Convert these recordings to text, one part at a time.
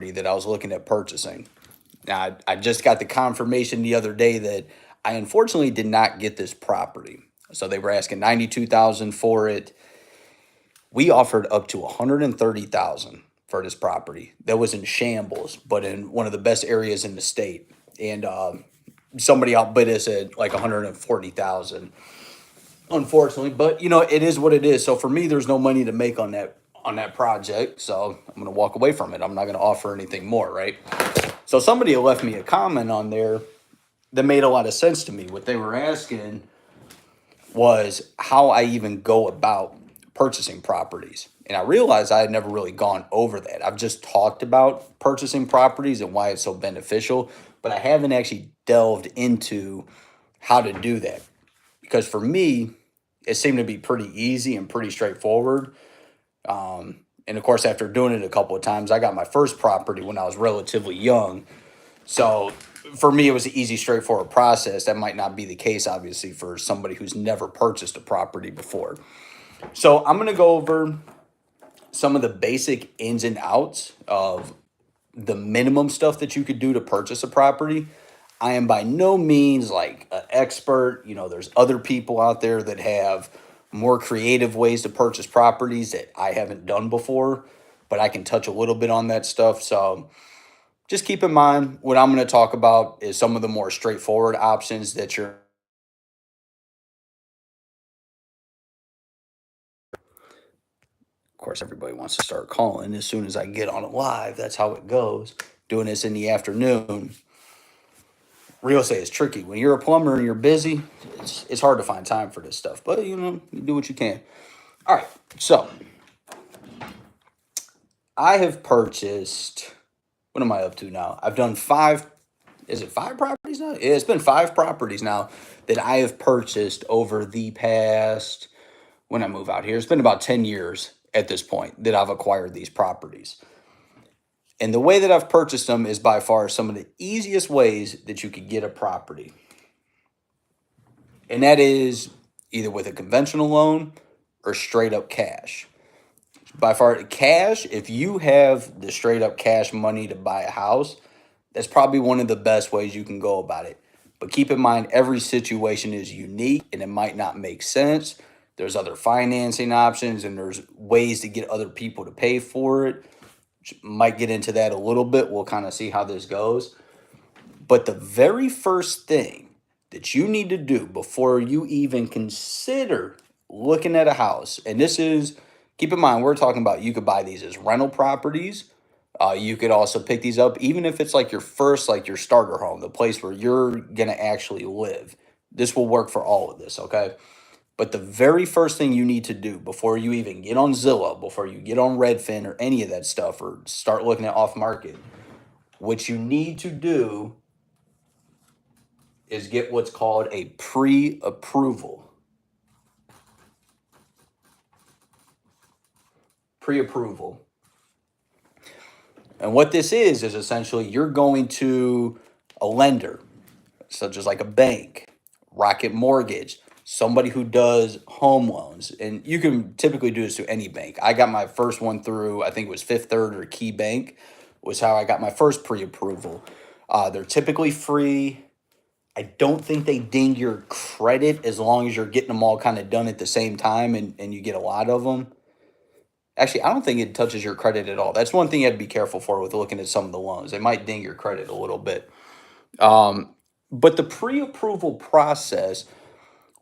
that I was looking at purchasing. Now, I just got the confirmation the other day that I unfortunately did not get this property. So they were asking 92,000 for it. We offered up to 130,000 for this property. That was in shambles, but in one of the best areas in the state. And somebody outbid us at like 140,000, unfortunately. But it is what it is. So for me, there's no money to make on that project. So I'm gonna walk away from it. I'm not gonna offer anything more, right? So somebody had left me a comment on there that made a lot of sense to me. What they were asking was how I even go about purchasing properties. And I realized I had never really gone over that. I've just talked about purchasing properties and why it's so beneficial, but I haven't actually delved into how to do that. Because for me, it seemed to be pretty easy and pretty straightforward. And of course, after doing it a couple of times, I got my first property when I was relatively young. So for me, it was an easy, straightforward process. That might not be the case, obviously, for somebody who's never purchased a property before. So I'm going to go over some of the basic ins and outs of the minimum stuff that you could do to purchase a property. I am by no means like an expert. There's other people out there that have more creative ways to purchase properties that I haven't done before, but I can touch a little bit on that stuff. So just keep in mind what I'm going to talk about is some of the more straightforward options that you're. Of course, everybody wants to start calling as soon as I get on it live. That's how it goes. Doing this in the afternoon. Real estate is tricky. When you're a plumber and you're busy, it's hard to find time for this stuff. But you do what you can. All right. So I have purchased. What am I up to now? I've done five. Is it five properties now? Yeah, it's been five properties now that I have purchased over the past. When I move out here, it's been about 10 years at this point that I've acquired these properties. And the way that I've purchased them is by far some of the easiest ways that you could get a property. And that is either with a conventional loan or straight up cash. By far, cash, if you have the straight up cash money to buy a house, that's probably one of the best ways you can go about it. But keep in mind, every situation is unique and it might not make sense. There's other financing options and there's ways to get other people to pay for it. Might get into that a little bit. We'll kind of see how this goes. But the very first thing that you need to do before you even consider looking at a house, and this is, keep in mind, we're talking about you could buy these as rental properties. You could also pick these up, even if it's like your first, like your starter home, the place where you're going to actually live. This will work for all of this, okay? But the very first thing you need to do before you even get on Zillow, before you get on Redfin or any of that stuff, or start looking at off market, what you need to do is get what's called a pre-approval. Pre-approval. And what this is essentially you're going to a lender, such as like a bank, Rocket Mortgage, somebody who does home loans. And you can typically do this to any bank. I got my first one through, I think it was Fifth Third or Key Bank, was how I got my first pre-approval. They're typically free. I don't think they ding your credit as long as you're getting them all kind of done at the same time and you get a lot of them. Actually, I don't think it touches your credit at all. That's one thing you have to be careful for with looking at some of the loans. They might ding your credit a little bit. But the pre-approval process,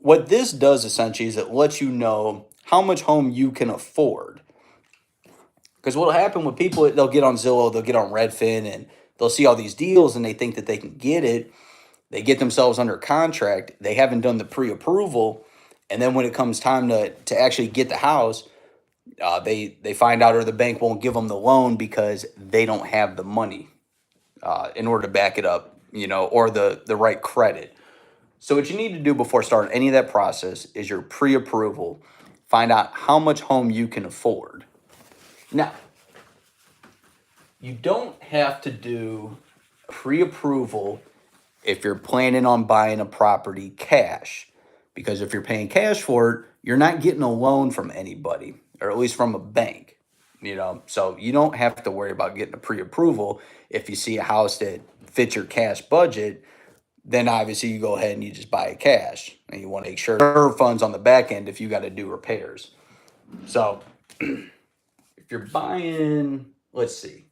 what this does essentially is it lets you know how much home you can afford. Because what will happen with people, they'll get on Zillow, they'll get on Redfin, and they'll see all these deals and they think that they can get it. They get themselves under contract. They haven't done the pre-approval. And then when it comes time to actually get the house, they find out or the bank won't give them the loan because they don't have the money in order to back it up, or the right credit. So what you need to do before starting any of that process is your pre-approval. Find out how much home you can afford. Now, you don't have to do pre-approval if you're planning on buying a property cash. Because if you're paying cash for it, you're not getting a loan from anybody, or at least from a bank. So you don't have to worry about getting a pre-approval. If you see a house that fits your cash budget, then obviously you go ahead and you just buy it cash, and you want to make sure there are funds on the back end if you got to do repairs. So if you're buying, let's see,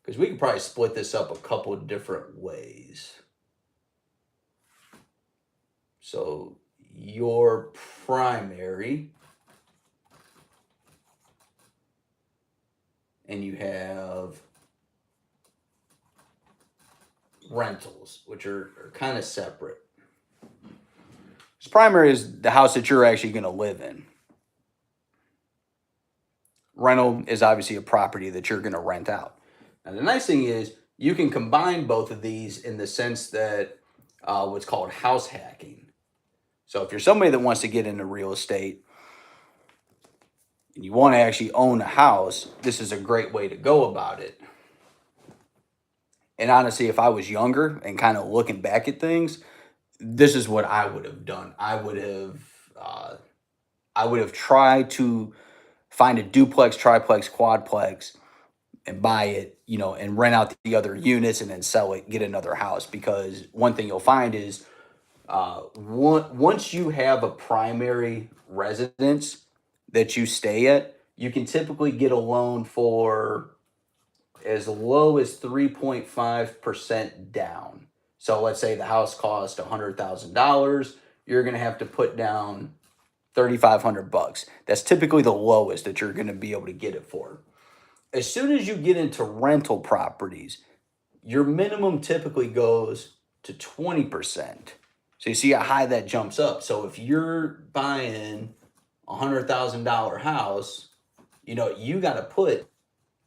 because we could probably split this up a couple of different ways. So your primary, and you have rentals, which are kind of separate. So primary is the house that you're actually going to live in. Rental is obviously a property that you're going to rent out. Now, the nice thing is you can combine both of these in the sense that what's called house hacking. So if you're somebody that wants to get into real estate and you want to actually own a house, this is a great way to go about it. And honestly, if I was younger and kind of looking back at things, this is what I would have done. I would have tried to find a duplex, triplex, quadplex, and buy it, and rent out the other units and then sell it, get another house. Because one thing you'll find is once you have a primary residence that you stay at, you can typically get a loan for as low as 3.5% down. So let's say the house cost $100,000, you're going to have to put down $3,500. That's typically the lowest that you're going to be able to get it for. As soon as you get into rental properties, your minimum typically goes to 20%. So you see how high that jumps up. So if you're buying $100,000 house, you got to put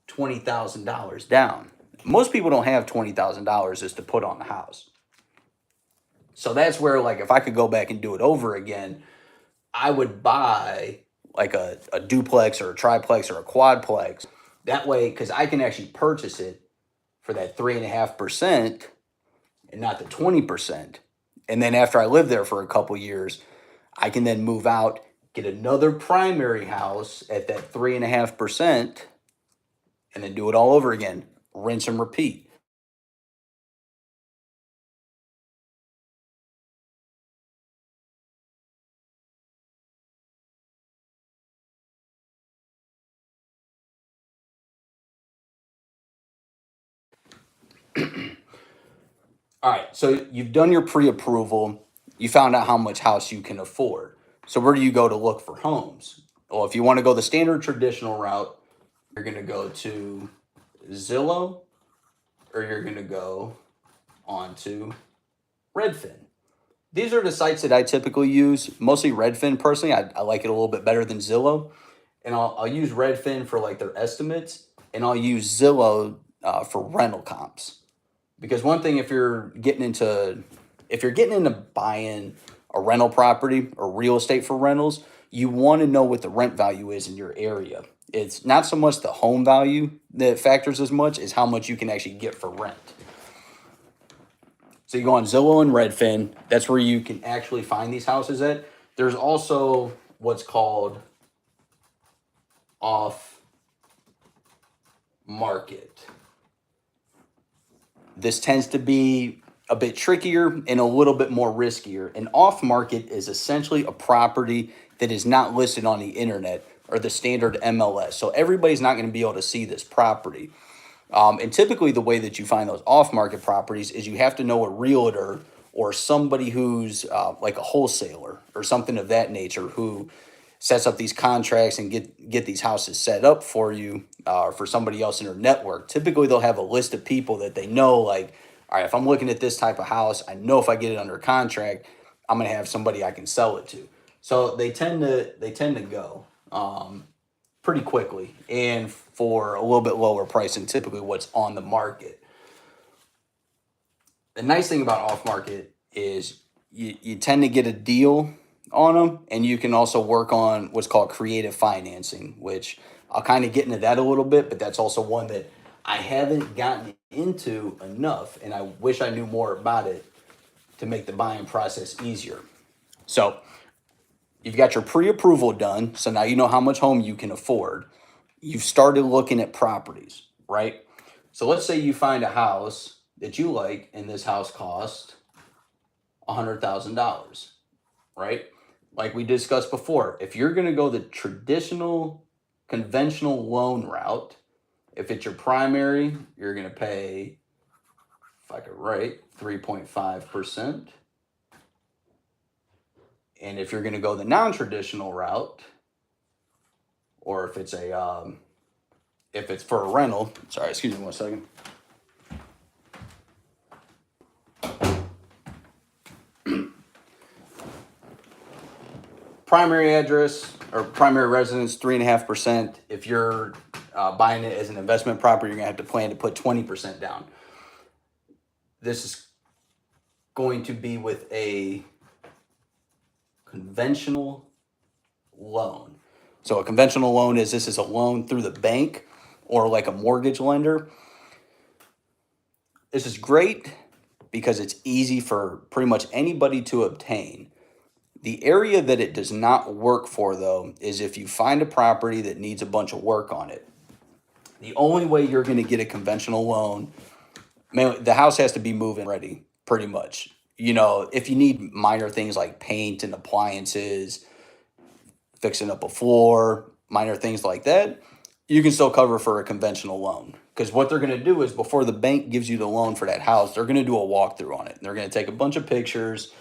$20,000 down. Most people don't have $20,000 just to put on the house. So that's where, like, if I could go back and do it over again, I would buy like a duplex or a triplex or a quadplex. That way, because I can actually purchase it for that 3.5% and not the 20%. And then after I live there for a couple years, I can then move out, get another primary house at that 3.5%, and then do it all over again. Rinse and repeat. All right, so you've done your pre-approval. You found out how much house you can afford. So where do you go to look for homes? Well, if you want to go the standard traditional route, you're going to go to Zillow, or you're going to go onto Redfin. These are the sites that I typically use. Mostly Redfin, personally. I like it a little bit better than Zillow. And I'll use Redfin for like their estimates, and I'll use Zillow for rental comps. Because one thing, if you're getting into buying a rental property or real estate for rentals, you want to know what the rent value is in your area. It's not so much the home value that factors as much as how much you can actually get for rent. So you go on Zillow and Redfin. That's where you can actually find these houses at. There's also what's called off market. This tends to be a bit trickier and a little bit more riskier. An off market is essentially a property that is not listed on the internet or the standard MLS. So everybody's not going to be able to see this property. And typically the way that you find those off-market properties is you have to know a realtor or somebody who's like a wholesaler or something of that nature who sets up these contracts and get these houses set up for you for somebody else in their network. Typically they'll have a list of people that they know, like, all right, if I'm looking at this type of house, I know if I get it under contract, I'm going to have somebody I can sell it to. So they tend to go pretty quickly and for a little bit lower price than typically what's on the market. The nice thing about off market is you tend to get a deal on them, and you can also work on what's called creative financing, which I'll kind of get into that a little bit, but that's also one that I haven't gotten into enough, and I wish I knew more about it to make the buying process easier. So you've got your pre-approval done, so now you know how much home you can afford. you've started looking at properties, right? So let's say you find a house that you like, and this house costs $100,000, right? Like we discussed before, if you're going to go the traditional conventional loan route, if it's your primary, you're going to pay, if I could write, 3.5%. And if you're going to go the non-traditional route, or if it's for a rental, sorry, excuse me 1 second. Primary address or primary residence, 3.5%. If you're buying it as an investment property, you're gonna have to plan to put 20% down. This is going to be with a conventional loan. So a conventional loan is this is a loan through the bank or like a mortgage lender. This is great because it's easy for pretty much anybody to obtain. The area that it does not work for, though, is if you find a property that needs a bunch of work on it. The only way you're going to get a conventional loan, man, the house has to be move-in ready, pretty much. You know, if you need minor things like paint and appliances, fixing up a floor, minor things like that, you can still cover for a conventional loan. Because what they're going to do is before the bank gives you the loan for that house, they're going to do a walkthrough on it. They're going to take a bunch of pictures,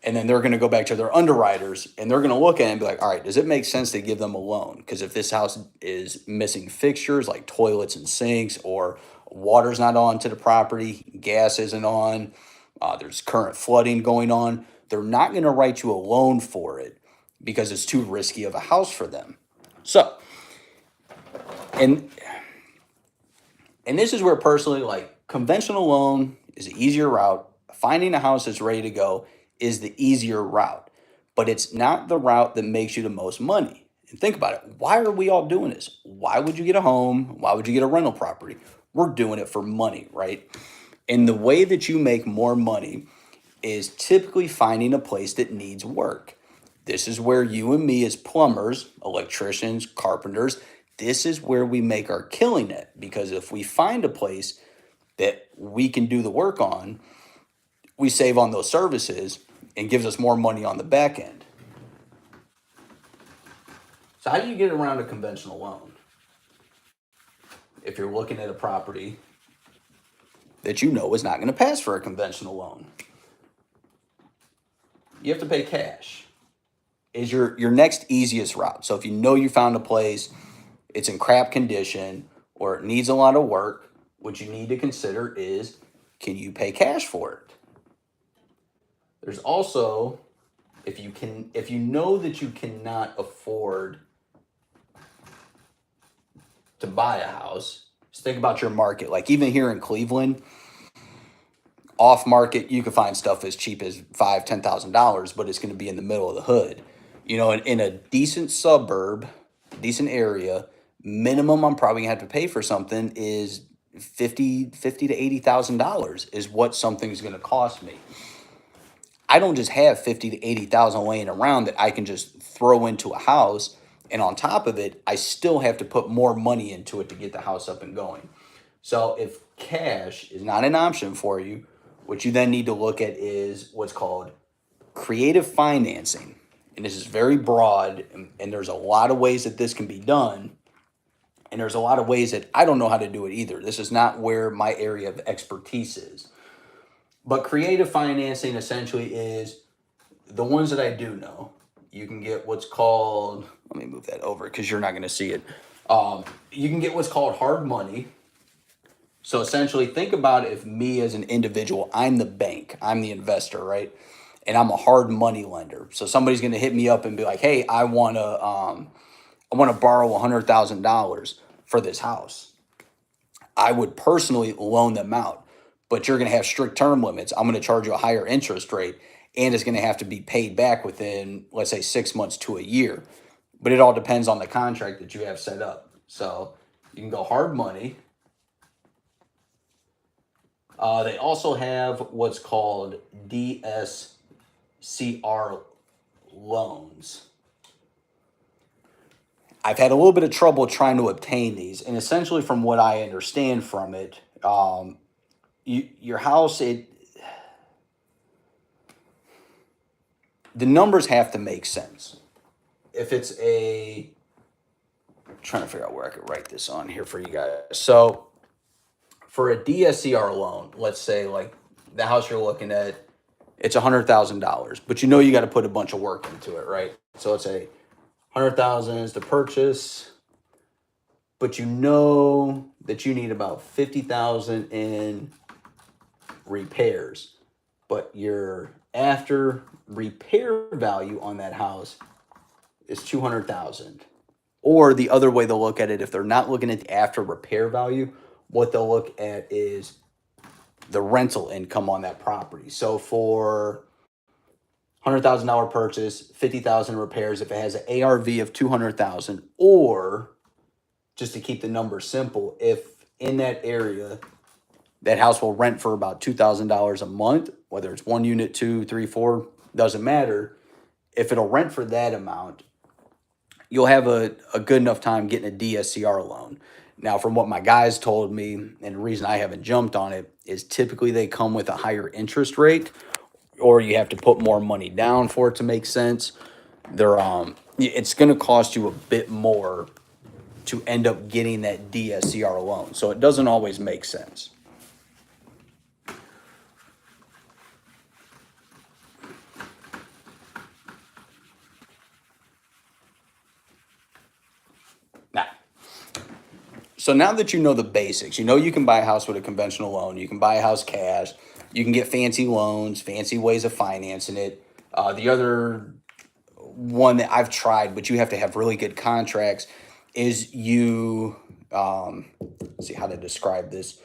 and then they're going to go back to their underwriters and they're going to look at it and be like, all right, does it make sense to give them a loan? Because if this house is missing fixtures like toilets and sinks, or water's not on to the property, gas isn't on, there's current flooding going on, they're not going to write you a loan for it because it's too risky of a house for them. So, and this is where personally, like, conventional loan is the easier route. Finding a house that's ready to go is the easier route, but it's not the route that makes you the most money. And think about it. Why are we all doing this? Why would you get a home? Why would you get a rental property? We're doing it for money, right? And the way that you make more money is typically finding a place that needs work. This is where you and me as plumbers, electricians, carpenters, this is where we make our killing at. Because if we find a place that we can do the work on, we save on those services and gives us more money on the back end. So how do you get around a conventional loan? If you're looking at a property that you know is not going to pass for a conventional loan, you have to pay cash. Is your next easiest route. So if you know you found a place, it's in crap condition, or it needs a lot of work, what you need to consider is, can you pay cash for it? There's also, if you know that you cannot afford to buy a house, just think about your market. Like even here in Cleveland, off market, you can find stuff as cheap as $5,000-$10,000, but it's going to be in the middle of the hood. You know, in a decent suburb, decent area, minimum I'm probably gonna have to pay for something is fifty to $80,000 is what something's gonna cost me. I don't just have 50 to 80,000 laying around that I can just throw into a house, and on top of it, I still have to put more money into it to get the house up and going. So if cash is not an option for you, what you then need to look at is what's called creative financing. And this is very broad, and there's a lot of ways that this can be done. And there's a lot of ways that I don't know how to do it either. This is not where my area of expertise is. But creative financing essentially is the ones that I do know. You can get what's called, let me move that over because you're not going to see it. You can get what's called hard money. So essentially, think about if me as an individual, I'm the bank, I'm the investor, right? And I'm a hard money lender. So somebody's going to hit me up and be like, "Hey, I want to borrow $100,000 for this house." I would personally loan them out, but you're going to have strict term limits. I'm going to charge you a higher interest rate, and it's going to have to be paid back within, let's say, 6 months to a year. But it all depends on the contract that you have set up. So you can go hard money. They also have what's called DSCR loans. I've had a little bit of trouble trying to obtain these, and essentially, from what I understand from it, your house, the numbers have to make sense. If it's trying to figure out where I could write this on here for you guys. So for a DSCR loan, let's say like the house you're looking at, it's $100,000, but you know you got to put a bunch of work into it, right? So let's say 100,000 is the purchase, but you know that you need about 50,000 in repairs, but your after repair value on that house is 200,000. Or the other way they'll look at it, if they're not looking at the after repair value, what they'll look at is the rental income on that property. So for $100,000 purchase, 50,000 repairs, if it has an ARV of 200,000, or just to keep the number simple, if in that area that house will rent for about $2,000 a month, whether it's one unit, two, three, four, doesn't matter. If it'll rent for that amount, you'll have a good enough time getting a DSCR loan. Now, from what my guys told me, and the reason I haven't jumped on it, is typically they come with a higher interest rate, or you have to put more money down for it to make sense. It's going to cost you a bit more to end up getting that DSCR loan. So it doesn't always make sense. Now, so now that you know the basics, you know you can buy a house with a conventional loan, you can buy a house cash, you can get fancy loans, fancy ways of financing it. The other one that I've tried, but you have to have really good contracts, is let's see how to describe this.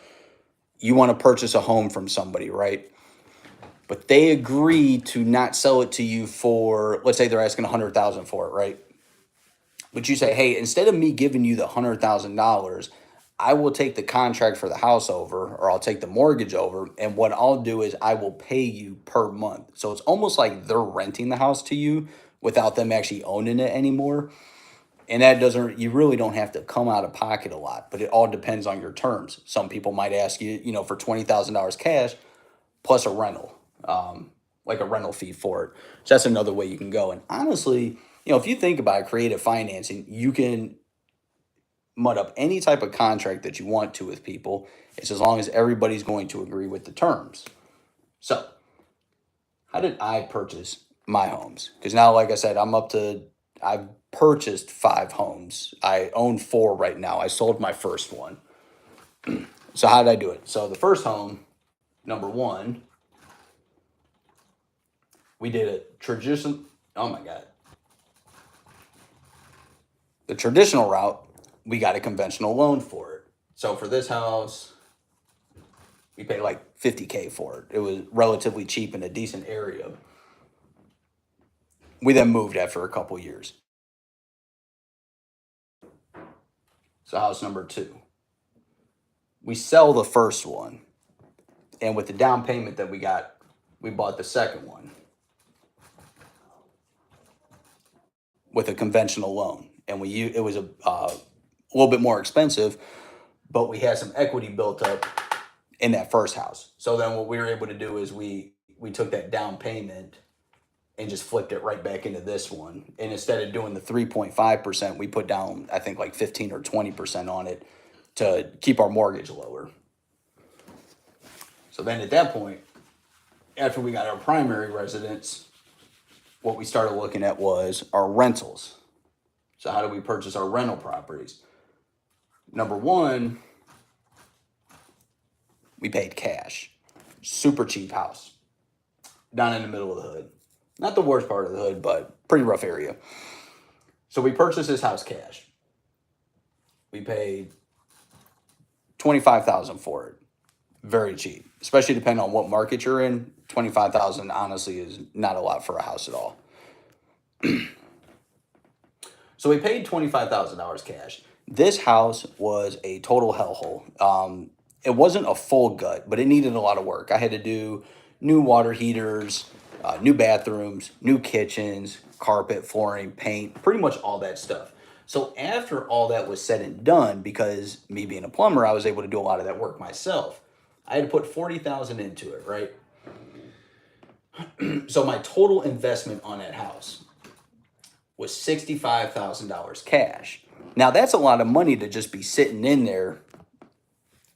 You want to purchase a home from somebody, right? But they agree to not sell it to you for, let's say they're asking 100,000 for it, right? But you say, hey, instead of me giving you the $100,000, I will take the contract for the house over, or I'll take the mortgage over, and what I'll do is I will pay you per month. So it's almost like they're renting the house to you without them actually owning it anymore. And you really don't have to come out of pocket a lot, but it all depends on your terms. Some people might ask you, for $20,000 cash plus a rental, like a rental fee for it. So that's another way you can go. And honestly, if you think about creative financing, you can mud up any type of contract that you want to with people. It's as long as everybody's going to agree with the terms. So how did I purchase my homes? Because now, like I said, I've purchased 5 homes. I own 4 right now. I sold my first one. So how did I do it? So the first home, number 1, we did a traditional, oh my God. The traditional route, we got a conventional loan for it. So for this house, we paid like $50K for it. It was relatively cheap in a decent area. We then moved after a couple years. So house number 2. We sell the first one. And with the down payment that we got, we bought the second one with a conventional loan. And it was a little bit more expensive, but we had some equity built up in that first house. So then what we were able to do is we took that down payment and just flipped it right back into this one. And instead of doing the 3.5%, we put down, I think, like 15 or 20% on it to keep our mortgage lower. So then at that point, after we got our primary residence, what we started looking at was our rentals. So how do we purchase our rental properties? Number 1, we paid cash. Super cheap house. Down in the middle of the hood. Not the worst part of the hood, but pretty rough area. So we purchased this house cash. We paid $25,000 for it. Very cheap, especially depending on what market you're in. $25,000 honestly is not a lot for a house at all. So we paid $25,000 cash. This house was a total hellhole. It wasn't a full gut, but it needed a lot of work. I had to do new water heaters, new bathrooms, new kitchens, carpet, flooring, paint, pretty much all that stuff. So after all that was said and done, because me being a plumber, I was able to do a lot of that work myself. I had to put 40,000 into it, right? So my total investment on that house was $65,000 cash. Now that's a lot of money to just be sitting in there.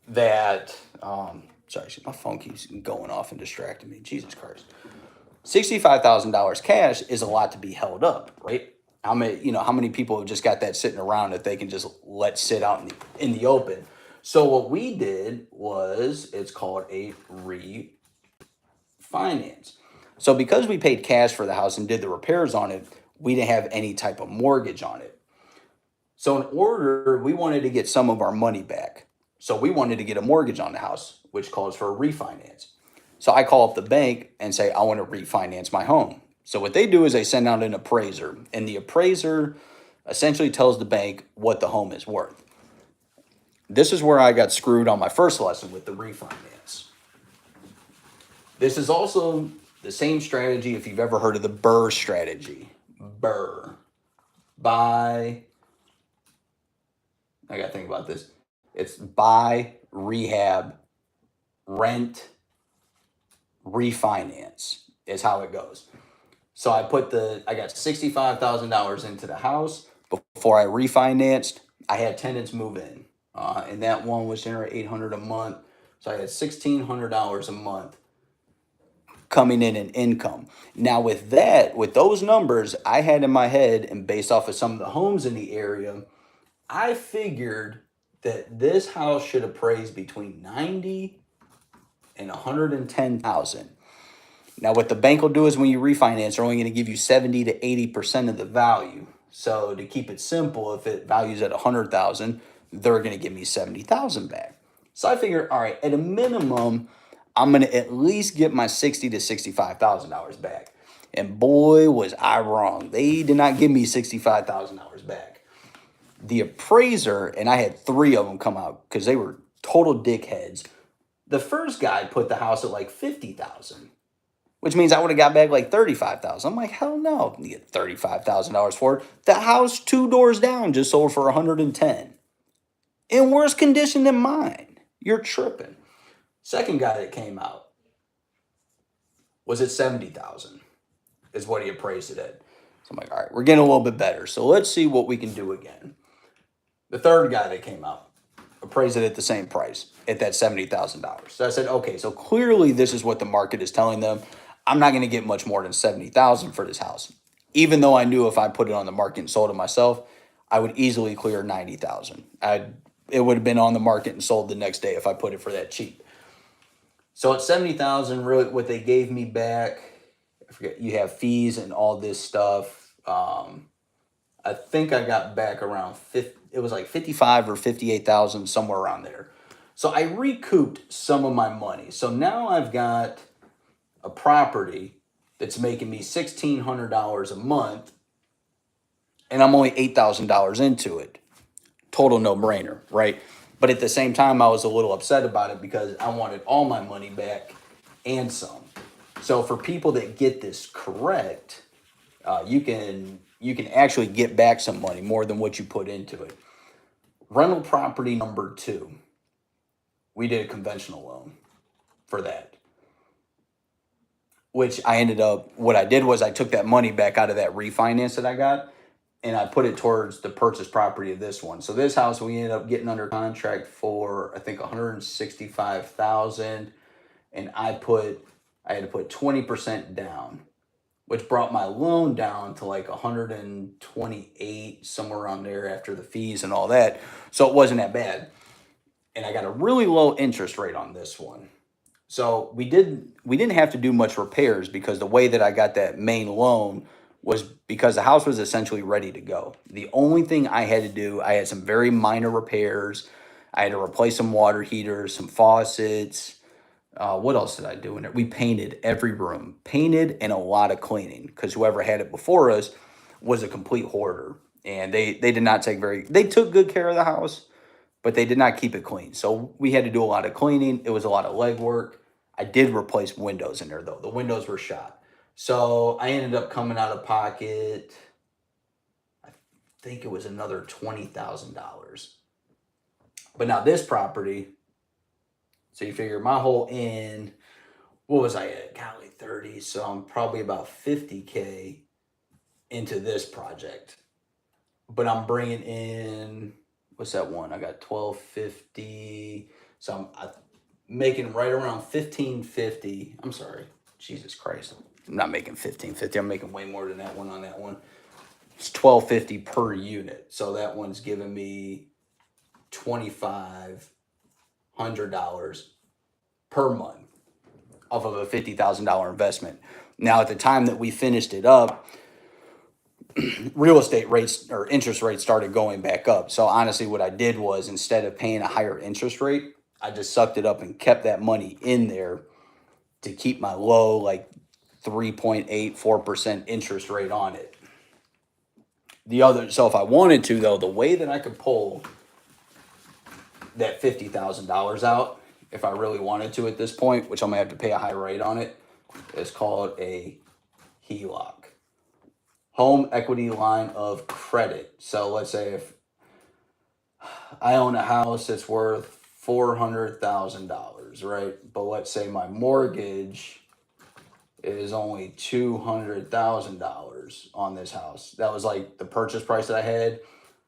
That sorry, my phone keeps going off and distracting me. Jesus Christ. $65,000 cash is a lot to be held up, right? How many people have just got that sitting around that they can just let sit out in the open? So what we did was, it's called a refinance. So because we paid cash for the house and did the repairs on it, we didn't have any type of mortgage on it. So we wanted to get some of our money back. So we wanted to get a mortgage on the house, which calls for a refinance. So I call up the bank and say, I want to refinance my home. So what they do is they send out an appraiser, and the appraiser essentially tells the bank what the home is worth. This is where I got screwed on my first lesson with the refinance. This is also the same strategy if you've ever heard of the BRRRR strategy. BRRRR. I got to think about this. It's buy, rehab, rent, refinance is how it goes. So I got $65,000 into the house. Before I refinanced, I had tenants move in. And that one was generating $800 a month. So I had $1,600 a month coming in income. Now with those numbers I had in my head, and based off of some of the homes in the area, I figured that this house should appraise between 90 and 110,000. Now what the bank will do is when you refinance, they're only going to give you 70 to 80% of the value. So to keep it simple, if it values at 100,000, they're going to give me 70,000 back. So I figured, all right, at a minimum, I'm going to at least get my $60,000 to $65,000 back. And boy, was I wrong. They did not give me $65,000 back. The appraiser, and I had 3 of them come out because they were total dickheads. The first guy put the house at like 50,000, which means I would have got back like 35,000. I'm like, hell no, you get $35,000 for it. The house 2 doors down just sold for 110, in worse condition than mine. You're tripping. Second guy that came out was at 70,000, is what he appraised it at. So I'm like, all right, we're getting a little bit better. So let's see what we can do again. The third guy that came out appraised it at the same price, at that $70,000. So I said, okay, so clearly this is what the market is telling them. I'm not going to get much more than 70,000 for this house. Even though I knew if I put it on the market and sold it myself, I would easily clear 90,000. It would have been on the market and sold the next day if I put it for that cheap. So at 70,000, really what they gave me back, I forget, you have fees and all this stuff. I think I got back around it was like 55 or 58,000, somewhere around there. So I recouped some of my money. So now I've got a property that's making me $1,600 a month, and I'm only $8,000 into it. Total no-brainer, right? But at the same time, I was a little upset about it because I wanted all my money back and some. So for people that get this correct, you can actually get back some money, more than what you put into it. Rental property number 2, we did a conventional loan for that, which what I did was I took that money back out of that refinance that I got, and I put it towards the purchase property of this one. So this house we ended up getting under contract for, I think, 165,000, and I had to put 20% down, which brought my loan down to like 128, somewhere around there after the fees and all that. So it wasn't that bad. And I got a really low interest rate on this one. So we didn't have to do much repairs, because the way that I got that main loan was because the house was essentially ready to go. The only thing I had to do, I had some very minor repairs. I had to replace some water heaters, some faucets. What else did I do in it? We painted every room, and a lot of cleaning, because whoever had it before us was a complete hoarder, and they did not they took good care of the house, but they did not keep it clean. So we had to do a lot of cleaning. It was a lot of legwork. I did replace windows in there though. The windows were shot. So I ended up coming out of pocket, I think it was another $20,000. But now this property, so you figure my whole in, what was I at? Golly, 30. So I'm probably about 50K into this project. But I'm bringing in, what's that one? I got 1250. So I'm making right around 1550. I'm sorry. Jesus Christ. I'm not making 1550. I'm making way more than that one on that one. It's 1250 per unit. So that one's giving me $2,500 per month off of a $50,000 investment. Now, at the time that we finished it up, real estate rates or interest rates started going back up. So honestly, what I did was, instead of paying a higher interest rate, I just sucked it up and kept that money in there to keep my low, like 3.84% interest rate on it. So if I wanted to, though, the way that I could pull that $50,000 out, if I really wanted to at this point, which I'm gonna have to pay a high rate on it, is called a HELOC, home equity line of credit. So let's say if I own a house that's worth $400,000, right? But let's say my mortgage is only $200,000 on this house. That was like the purchase price that I had.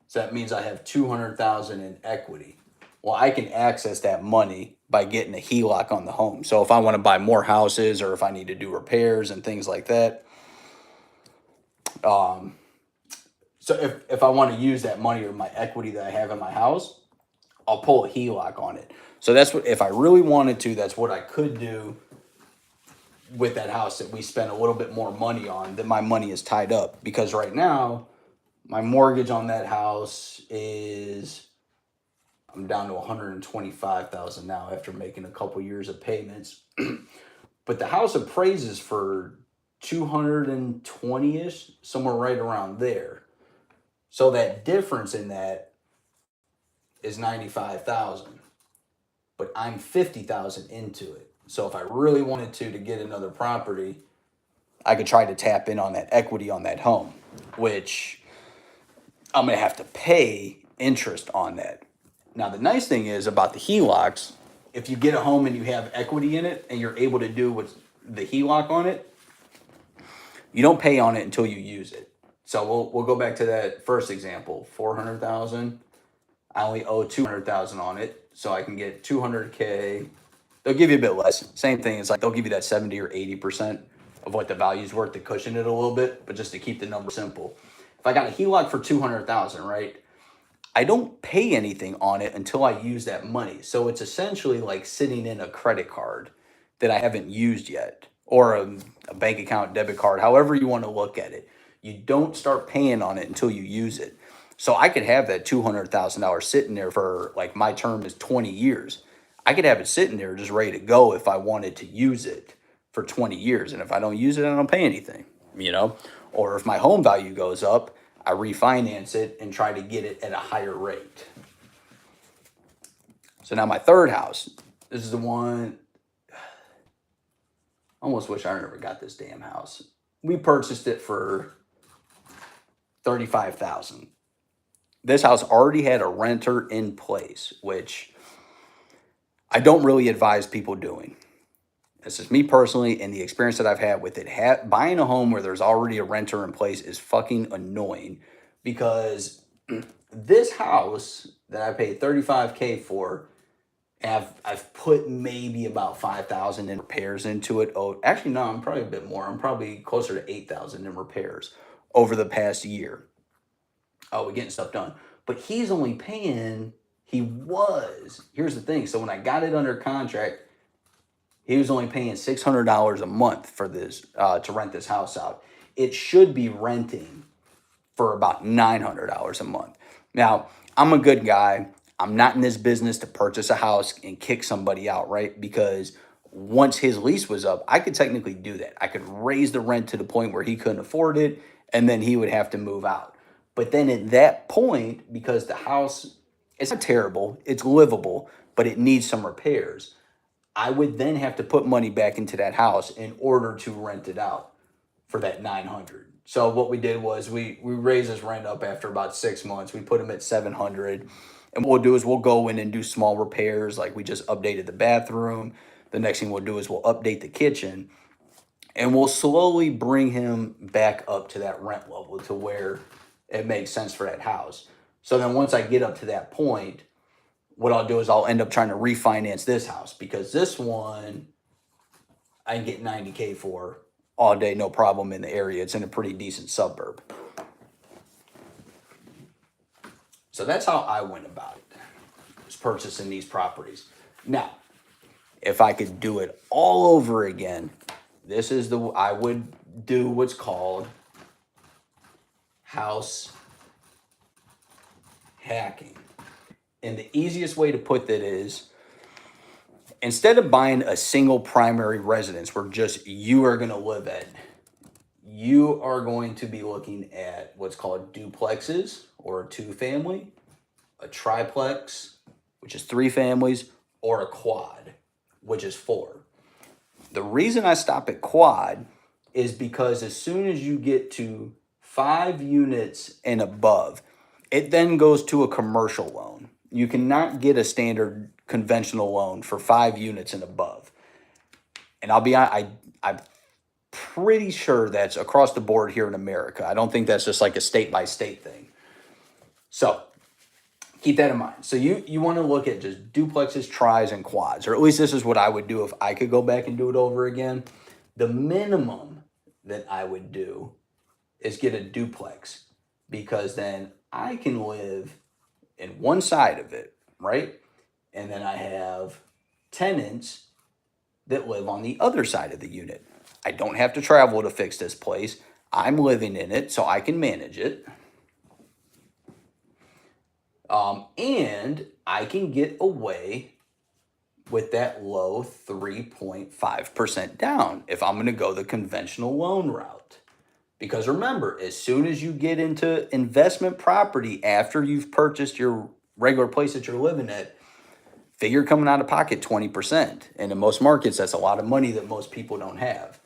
So that means I have $200,000 in equity. Well, I can access that money by getting a HELOC on the home. So if I want to buy more houses, or if I need to do repairs and things like that, so if I want to use that money or my equity that I have in my house, I'll pull a HELOC on it. So that's what, if I really wanted to, that's what I could do with that house that we spent a little bit more money on, that my money is tied up. Because right now, my mortgage on that house is, I'm down to 125,000 now after making a couple years of payments. But the house appraises for 220-ish, somewhere right around there. So that difference in that is 95,000. But I'm 50,000 into it. So if I really wanted to get another property, I could try to tap in on that equity on that home, which I'm going to have to pay interest on that. Now, the nice thing is about the HELOCs, if you get a home and you have equity in it and you're able to do what's the HELOC on it, you don't pay on it until you use it. So we'll go back to that first example, 400,000. I only owe 200,000 on it, so I can get 200K. They'll give you a bit less. Same thing. It's like they'll give you that 70 or 80% of what the value's worth to cushion it a little bit, but just to keep the number simple. If I got a HELOC for 200,000, right? I don't pay anything on it until I use that money. So it's essentially like sitting in a credit card that I haven't used yet, or a bank account, debit card, however you want to look at it. You don't start paying on it until you use it. So I could have that $200,000 sitting there for, like, my term is 20 years. I could have it sitting there just ready to go if I wanted to use it for 20 years. And if I don't use it, I don't pay anything, you know? Or if my home value goes up, I refinance it and try to get it at a higher rate. So now my third house, this is the one, I almost wish I never got this damn house. We purchased it for $35,000. This house already had a renter in place, which I don't really advise people doing. This is me personally, and the experience that I've had with it. Buying a home where there's already a renter in place is fucking annoying, because this house that I paid $35K for, I've put maybe about 5,000 in repairs into it. Oh, actually, no, I'm probably a bit more. I'm probably closer to 8,000 in repairs over the past year. Oh, we're getting stuff done. But he's only paying, here's the thing. So when I got it under contract, he was only paying $600 a month for this, to rent this house out. It should be renting for about $900 a month. Now, I'm a good guy. I'm not in this business to purchase a house and kick somebody out, right? Because once his lease was up, I could technically do that. I could raise the rent to the point where he couldn't afford it, and then he would have to move out. But then at that point, because the house, it's not terrible, it's livable, but it needs some repairs, I would then have to put money back into that house in order to rent it out for that 900. So what we did was we raised his rent up after about 6 months. We put him at 700. And what we'll do is we'll go in and do small repairs. Like we just updated the bathroom. The next thing we'll do is we'll update the kitchen. And we'll slowly bring him back up to that rent level to where it makes sense for that house. So then once I get up to that point, what I'll do is I'll end up trying to refinance this house, because this one I can get 90K for all day, no problem, in the area. It's in a pretty decent suburb. So that's how I went about it, was purchasing these properties. Now, if I could do it all over again, I would do what's called house hacking. And the easiest way to put that is, instead of buying a single primary residence where just you are going to live at, you are going to be looking at what's called duplexes, or a 2-family, a triplex, which is 3 families, or a quad, which is 4. The reason I stop at quad is because as soon as you get to 5 units and above, it then goes to a commercial loan. You cannot get a standard conventional loan for 5 units and above. And I'll be honest, I'm pretty sure that's across the board here in America. I don't think that's just like a state by state thing. So keep that in mind. So you want to look at just duplexes, tris, and quads, or at least this is what I would do if I could go back and do it over again. The minimum that I would do is get a duplex, because then I can live in one side of it, right? And then I have tenants that live on the other side of the unit. I don't have to travel to fix this place. I'm living in it, so I can manage it. And I can get away with that low 3.5% down if I'm going to go the conventional loan route. Because remember, as soon as you get into investment property after you've purchased your regular place that you're living at, figure coming out of pocket 20%. And in most markets, that's a lot of money that most people don't have.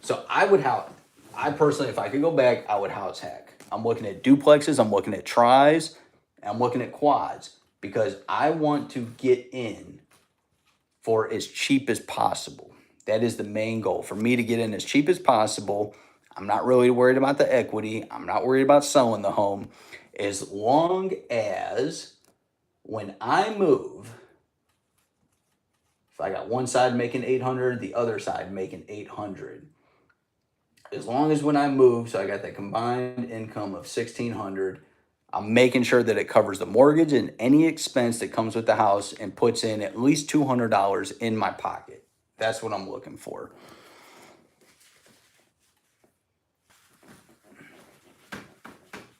So I personally, if I could go back, I would house hack. I'm looking at duplexes, I'm looking at tris, and I'm looking at quads, because I want to get in for as cheap as possible. That is the main goal, for me to get in as cheap as possible. I'm not really worried about the equity. I'm not worried about selling the home. As long as when I move, if I got one side making 800, the other side making 800, as long as when I move, so I got that combined income of 1,600, I'm making sure that it covers the mortgage and any expense that comes with the house, and puts in at least $200 in my pocket. That's what I'm looking for.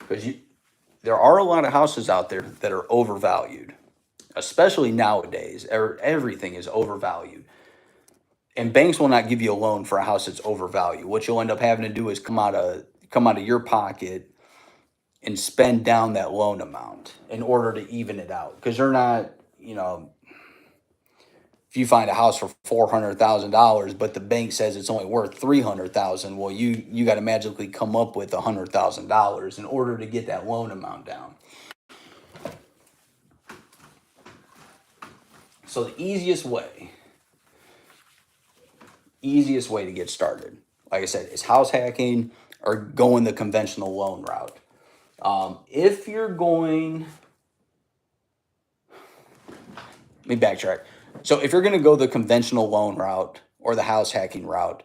Because there are a lot of houses out there that are overvalued, especially nowadays. Everything is overvalued. And banks will not give you a loan for a house that's overvalued. What you'll end up having to do is come out of your pocket and spend down that loan amount in order to even it out. Because you're not, if you find a house for $400,000, but the bank says it's only worth $300,000, well, you got to magically come up with $100,000 in order to get that loan amount down. So the easiest way to get started, like I said, is house hacking or going the conventional loan route. If you're going, let me backtrack. So if you're going to go the conventional loan route or the house hacking route,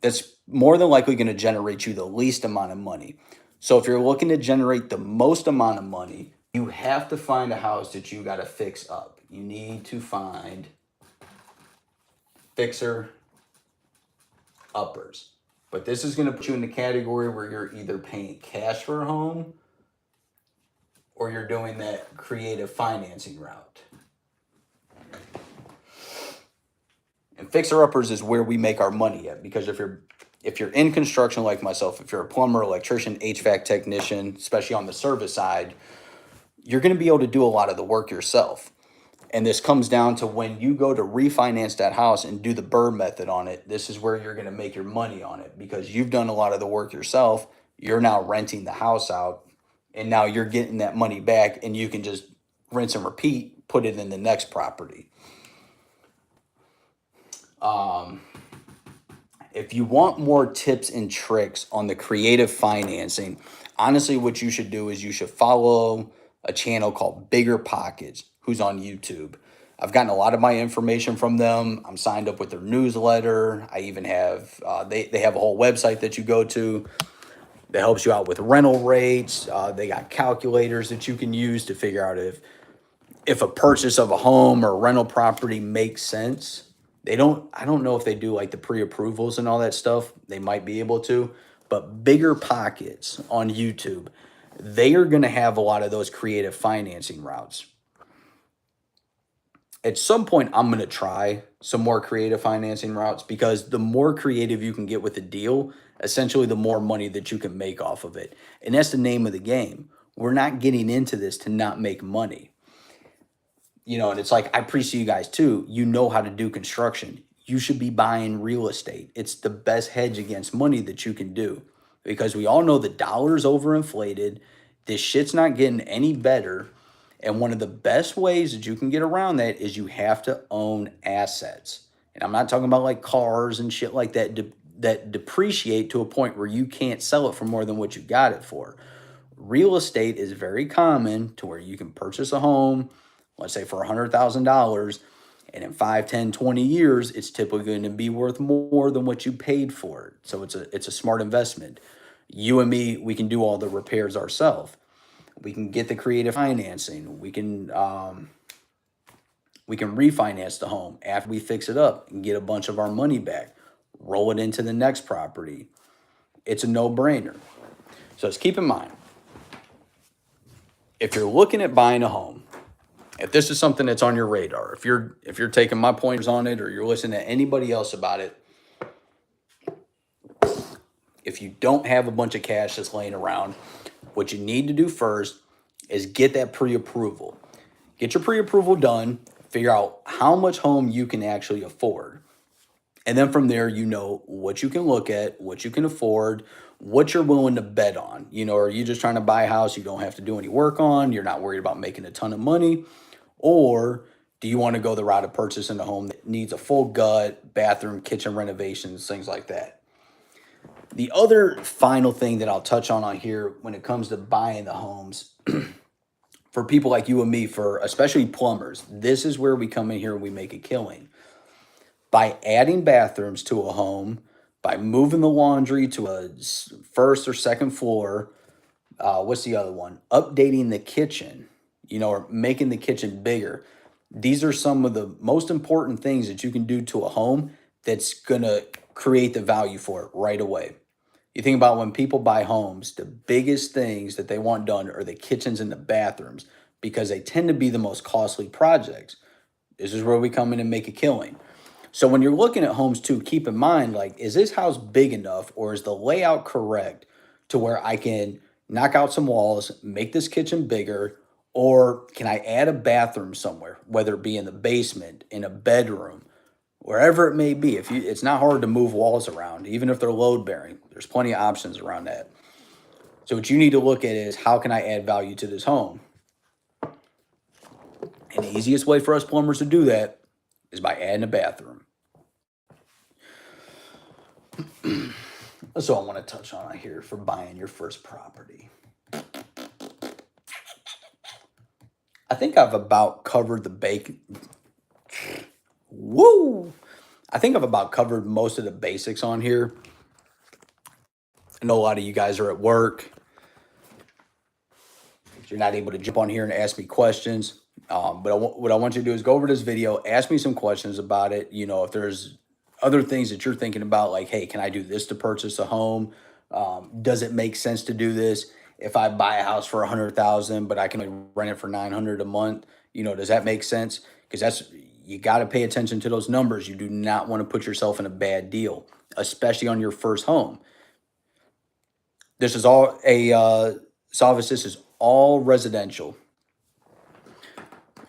that's more than likely going to generate you the least amount of money. So if you're looking to generate the most amount of money, you have to find a house that you got to fix up. You need to find fixer uppers. But this is going to put you in the category where you're either paying cash for a home or you're doing that creative financing route. And fixer uppers is where we make our money at, because if you're in construction like myself, if you're a plumber, electrician, HVAC technician, especially on the service side, you're going to be able to do a lot of the work yourself. And this comes down to when you go to refinance that house and do the BRRRR method on it, this is where you're going to make your money on it because you've done a lot of the work yourself. You're now renting the house out and now you're getting that money back and you can just rinse and repeat, put it in the next property. If you want more tips and tricks on the creative financing, honestly, what you should do is you should follow a channel called Bigger Pockets, who's on YouTube. I've gotten a lot of my information from them. I'm signed up with their newsletter. I even have, they have a whole website that you go to that helps you out with rental rates. They got calculators that you can use to figure out if a purchase of a home or rental property makes sense. I don't know if they do like the pre-approvals and all that stuff. They might be able to, but Bigger Pockets on YouTube, they are going to have a lot of those creative financing routes. At some point, I'm going to try some more creative financing routes because the more creative you can get with a deal, essentially the more money that you can make off of it. And that's the name of the game. We're not getting into this to not make money. And it's like, I appreciate you guys too. You know how to do construction. You should be buying real estate. It's the best hedge against money that you can do because we all know the dollar's overinflated. This shit's not getting any better. And one of the best ways that you can get around that is you have to own assets. And I'm not talking about like cars and shit like that that depreciate to a point where you can't sell it for more than what you got it for. Real estate is very common to where you can purchase a home, let's say for $100,000, and in 5, 10, 20 years, it's typically going to be worth more than what you paid for it. So it's a smart investment. You and me, we can do all the repairs ourselves. We can get the creative financing. We can refinance the home after we fix it up and get a bunch of our money back. Roll it into the next property. It's a no-brainer. So just keep in mind, if you're looking at buying a home, if this is something that's on your radar, if you're taking my pointers on it or you're listening to anybody else about it, if you don't have a bunch of cash that's laying around, what you need to do first is get that pre-approval. Get your pre-approval done, figure out how much home you can actually afford. And then from there, you know what you can look at, what you can afford, what you're willing to bet on. Are you just trying to buy a house you don't have to do any work on? You're not worried about making a ton of money? Or do you want to go the route of purchasing a home that needs a full gut, bathroom, kitchen renovations, things like that? The other final thing that I'll touch on here when it comes to buying the homes, for people like you and me, for especially plumbers, this is where we come in here and we make a killing. By adding bathrooms to a home, by moving the laundry to a first or second floor, what's the other one? Updating the kitchen, or making the kitchen bigger. These are some of the most important things that you can do to a home that's going to create the value for it right away. You think about when people buy homes, the biggest things that they want done are the kitchens and the bathrooms because they tend to be the most costly projects. This is where we come in and make a killing. So when you're looking at homes too, keep in mind, like, is this house big enough or is the layout correct to where I can knock out some walls, make this kitchen bigger, or can I add a bathroom somewhere, whether it be in the basement, in a bedroom, wherever it may be. It's not hard to move walls around, even if they're load bearing. There's plenty of options around that. So what you need to look at is, how can I add value to this home? And the easiest way for us plumbers to do that is by adding a bathroom. So I want to touch on here for buying your first property. I think I've about covered I think I've about covered most of the basics on here. I know a lot of you guys are at work. You're not able to jump on here and ask me questions. But what I want you to do is go over this video, ask me some questions about it. If there's other things that you're thinking about, like, hey, can I do this to purchase a home? Does it make sense to do this? If I buy a house for $100,000, but I can rent it for $900 a month, does that make sense? Because you got to pay attention to those numbers. You do not want to put yourself in a bad deal, especially on your first home. This is all Salvis, this is all residential.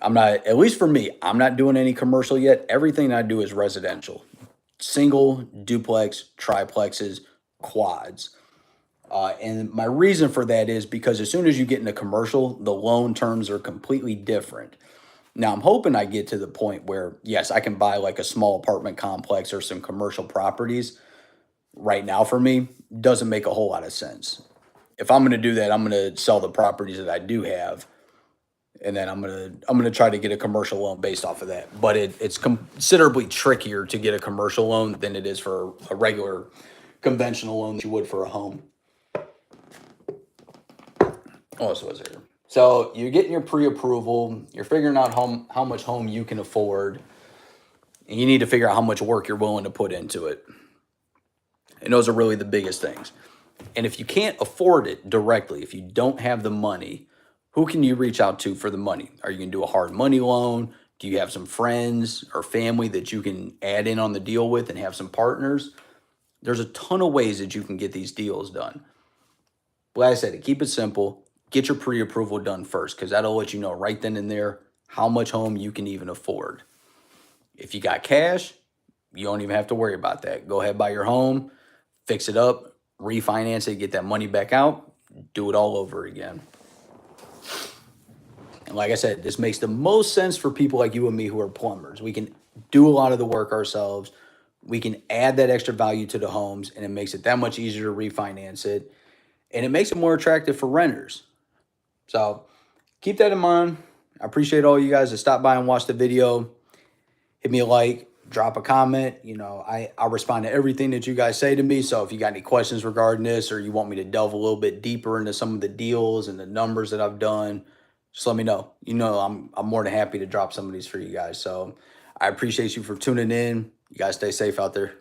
I'm not, at least for me, I'm not doing any commercial yet. Everything I do is residential, single, duplex, triplexes, quads. And my reason for that is because as soon as you get into commercial, the loan terms are completely different. Now, I'm hoping I get to the point where, yes, I can buy like a small apartment complex or some commercial properties. Right now, for me, doesn't make a whole lot of sense. If I'm going to do that, I'm going to sell the properties that I do have, and then I'm gonna try to get a commercial loan based off of that. But it's considerably trickier to get a commercial loan than it is for a regular conventional loan that you would for a home. What else was there? So you're getting your pre-approval. You're figuring out how much home you can afford, and you need to figure out how much work you're willing to put into it. And those are really the biggest things. And if you can't afford it directly, if you don't have the money, who can you reach out to for the money? Are you going to do a hard money loan? Do you have some friends or family that you can add in on the deal with and have some partners? There's a ton of ways that you can get these deals done. But like I said, keep it simple. Get your pre-approval done first, because that'll let you know right then and there how much home you can even afford. If you got cash, you don't even have to worry about that. Go ahead, buy your home, fix it up, refinance it, get that money back out, do it all over again. And like I said, this makes the most sense for people like you and me who are plumbers. We can do a lot of the work ourselves. We can add that extra value to the homes, and it makes it that much easier to refinance it. And it makes it more attractive for renters. So keep that in mind. I appreciate all you guys that stopped by and watched the video. Hit me a like, drop a comment. I'll respond to everything that you guys say to me. So if you got any questions regarding this, or you want me to delve a little bit deeper into some of the deals and the numbers that I've done, just let me know. I'm more than happy to drop some of these for you guys. So I appreciate you for tuning in. You guys stay safe out there.